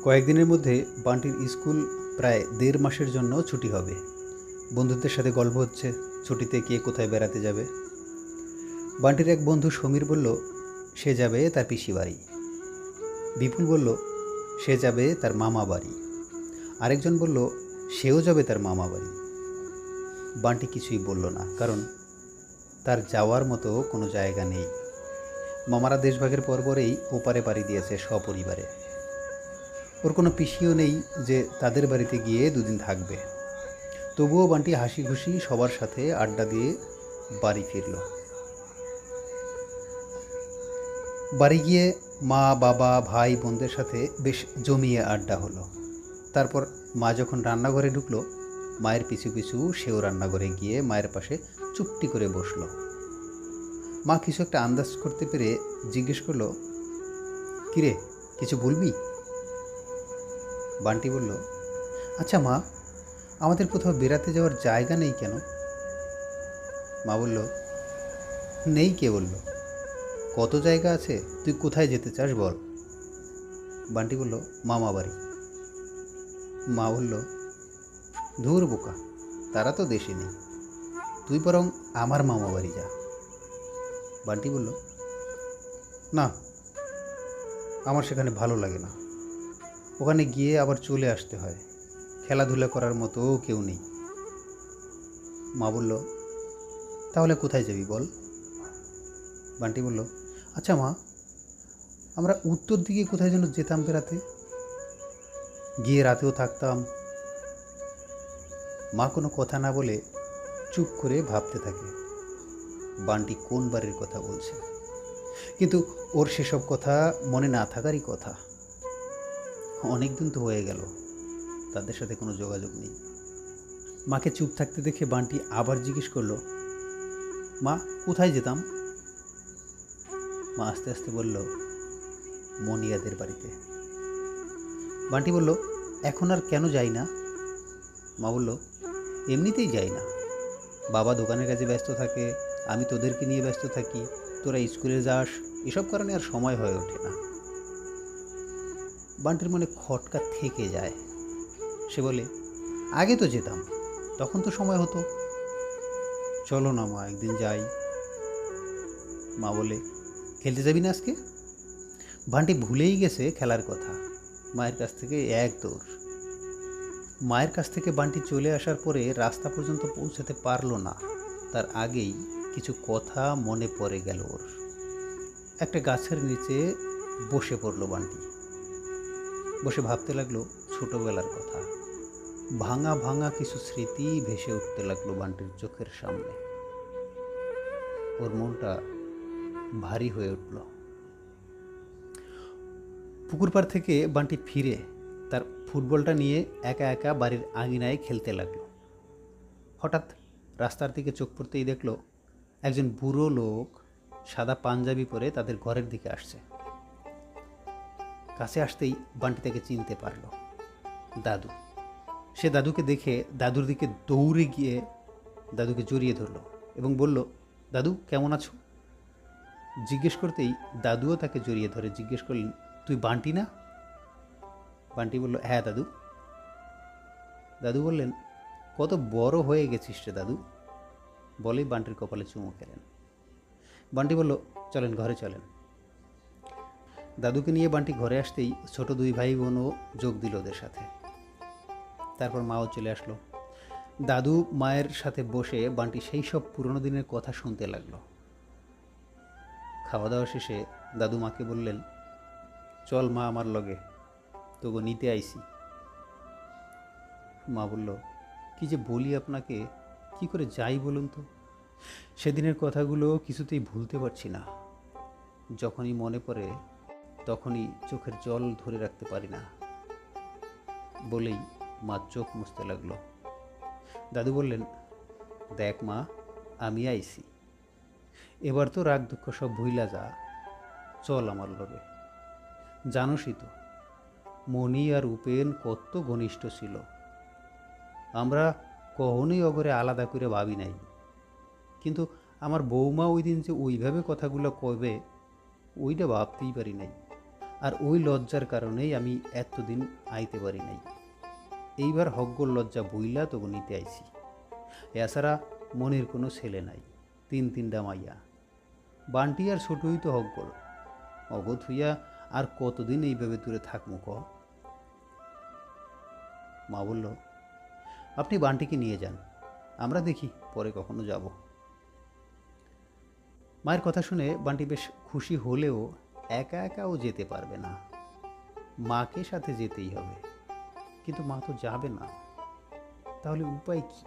কয়েকদিনের মধ্যে বান্টির স্কুল প্রায় ১.৫ মাসের জন্য ছুটি হবে। বন্ধুদের সাথে গল্প হচ্ছে ছুটিতে কে কোথায় বেড়াতে যাবে। বান্টির এক বন্ধু সমীর বলল সে যাবে তার পিসি বাড়ি। বিপুল বলল সে যাবে তার মামা বাড়ি। আরেকজন বলল সেও যাবে তার মামা বাড়ি। বান্টি কিছুই বলল না, কারণ তার যাওয়ার মতো কোনো জায়গা নেই। মামারা দেশভাগের পরপরেই ওপারে পাড়ি দিয়েছে সপরিবারে। ওর কোনো পিসিও নেই যে তাদের বাড়িতে গিয়ে দুদিন থাকবে। তবুও বান্টি হাসি খুশি সবার সাথে আড্ডা দিয়ে বাড়ি ফিরল। বাড়ি গিয়ে মা, বাবা, ভাই, বোনদের সাথে বেশ জমিয়ে আড্ডা হলো। তারপর মা যখন রান্নাঘরে ঢুকলো, মায়ের পিছু পিছু সেও রান্নাঘরে গিয়ে মায়ের পাশে চুপটি করে বসলো। মা কিছু একটা আন্দাজ করতে পেরে জিজ্ঞেস করলো, কিরে, কিছু বলবি? বান্টি বলল, আচ্ছা মা, আমাদের কোথাও বেড়াতে যাওয়ার জায়গা নেই কেন? মা বলল, নেই কে বলল? কত জায়গা আছে, তুই কোথায় যেতে চাস বল? বান্টি বলল, মামা বাড়ি। মা বলল, ধুর বোকা, তারা তো দেশে নেই, তুই বরং আমার মামা বাড়ি যা। বান্টি বলল, না, আমার সেখানে ভালো লাগে না, ওখানে গিয়ে আবার চলে আসতে হয়, খেলাধুলা করার মতো কেউ নেই। মা বলল, তাহলে কোথায় যাবি বল? বান্টি বলল, আচ্ছা মা, আমরা উত্তর দিকে কোথায় যেন যেতাম বেড়াতে, গিয়ে রাতেও থাকতাম। মা কোনো কথা না বলে চুপ করে ভাবতে থাকে বান্টি কোন বাড়ির কথা বলছে। কিন্তু ওর সেসব কথা মনে না থাকারই কথা। অনেক দিন তো হয়ে গেল, তাদের সাথে কোনো যোগাযোগ নেই। মাকে চুপ থাকতে দেখে বান্টি আবার জিজ্ঞেস করলো, মা, কোথায় যেতাম? মা আস্তে আস্তে বলল, মনিয়াদের বাড়িতে। বান্টি বলল, এখন আর কেন যাই না? মা বলল, এমনিতেই যাই না, বাবা দোকানের কাজে ব্যস্ত থাকে, আমি তোদেরকে নিয়ে ব্যস্ত থাকি, তোরা স্কুলে যাস, এসব কারণে আর সময় হয়ে ওঠে না। বান্টির মনে খটকা থেকে যায়। সে বলে, আগে তো যেতাম, তখন তো সময় হতো। চলো না মা, একদিন যাই। মা বলে, খেলতে যাবি না আজকে? বান্টি ভুলেই গেছে খেলার কথা। মায়ের কাছ থেকে এক দৌড়। মায়ের কাছ থেকে বান্টি চলে আসার পরে রাস্তা পর্যন্ত পৌঁছাতে পারল না, তার আগেই কিছু কথা মনে পড়ে গেল ওর। একটা গাছের নিচে বসে পড়ল বান্টি। বসে ভাবতে লাগলো ছোটবেলার কথা। ভাঙা ভাঙা কিছু স্মৃতি ভেসে উঠতে লাগলো বান্টির চোখের সামনে। ওর মনটা ভারী হয়ে উঠল। পুকুর পাড় থেকে বান্টি ফিরে তার ফুটবলটা নিয়ে একা একা বাড়ির আঙিনায় খেলতে লাগলো। হঠাৎ রাস্তার দিকে চোখ পড়তেই দেখলো একজন বুড়ো লোক সাদা পাঞ্জাবি পরে তাদের ঘরের দিকে আসছে। কাছে আসতেই বান্টি তাকে চিনতে পারল, দাদু। সে দাদুকে দেখে দাদুর দিকে দৌড়ে গিয়ে দাদুকে জড়িয়ে ধরল এবং বলল, দাদু কেমন আছো? জিজ্ঞেস করতেই দাদুও তাকে জড়িয়ে ধরে জিজ্ঞেস করলেন, তুই বান্টি না? বান্টি বলল, হ্যাঁ দাদু। দাদু বললেন, কত বড় হয়ে গেছিস রে দাদু, বলেই বান্টির কপালে চুমু খেলেন। বান্টি বলল, চলেন ঘরে চলেন। দাদুকে নিয়ে বান্টি ঘরে আসতেই ছোট দুই ভাই বোনও যোগ দিল ওদের সাথে। তারপর মাও চলে আসলো। দাদু মায়ের সাথে বসে বান্টি সেই সব পুরনো দিনের কথা শুনতে লাগলো। খাওয়া দাওয়া শেষে দাদু মাকে বললেন, চল মা আমার লগে, তোকে নিতে আইসি। মা বলল, কি যে বলি আপনাকে, কি করে যাই বলুন তো? সেদিনের কথাগুলো কিছুতেই ভুলতে পারছি না। যখনই মনে পড়ে তখনই চোখের জল ধরে রাখতে পারি না, বলেই মা চোখ মুছতে লাগলো। দাদু বললেন, দেখ মা, আমি আইছি, এবার তো রাগ দুঃখ সব ভুইলা যা, চল আমার লগে। জানোসই তো মণি আর উপেন কত ঘনিষ্ঠ ছিল, আমরা কখনোই অগরে আলাদা করে ভাবি নাই, কিন্তু আমার বৌমা ওই দিন যে ওইভাবে কথাগুলো কবে, ওইটা ভাবতেই পারি নাই। আর ওই লজ্জার কারণেই আমি এতদিন আইতে পারি নাই। এইবার হগ্গর লজ্জা বইলা তবু নিতে আইছি। এছাড়া মনের কোনো ছেলে নাই, তিনটা মাইয়া। বান্টি আর ছোটই তো হগ্গল। অগত হইয়া আর কতদিন এইভাবে দূরে থাকমু ক? মা বলল, আপনি বান্টিকে নিয়ে যান, আমরা দেখি পরে কখনো যাব। মায়ের কথা শুনে বান্টি বেশ খুশি হলেও একা একাও যেতে পারবে না, মাকে সাথে যেতেই হবে। কিন্তু মা তো যাবে না, তাহলে উপায় কি?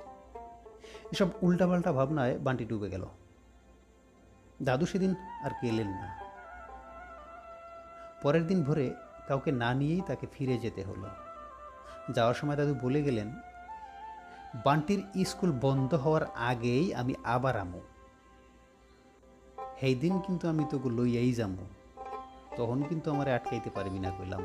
এসব উল্টাপাল্টা ভাবনায় বান্টি ডুবে গেল। দাদু সেদিন আর গেলেন না। পরের দিন ভোরে কাউকে না নিয়েই তাকে ফিরে যেতে হলো। যাওয়ার সময় দাদু বলে গেলেন, বান্টির স্কুল বন্ধ হওয়ার আগেই আমি আবার আমু। সেই দিন কিন্তু আমি তোকে লইয়াই যাবো, তখন কিন্তু আমার আটকাইতে পারবি না কইলাম।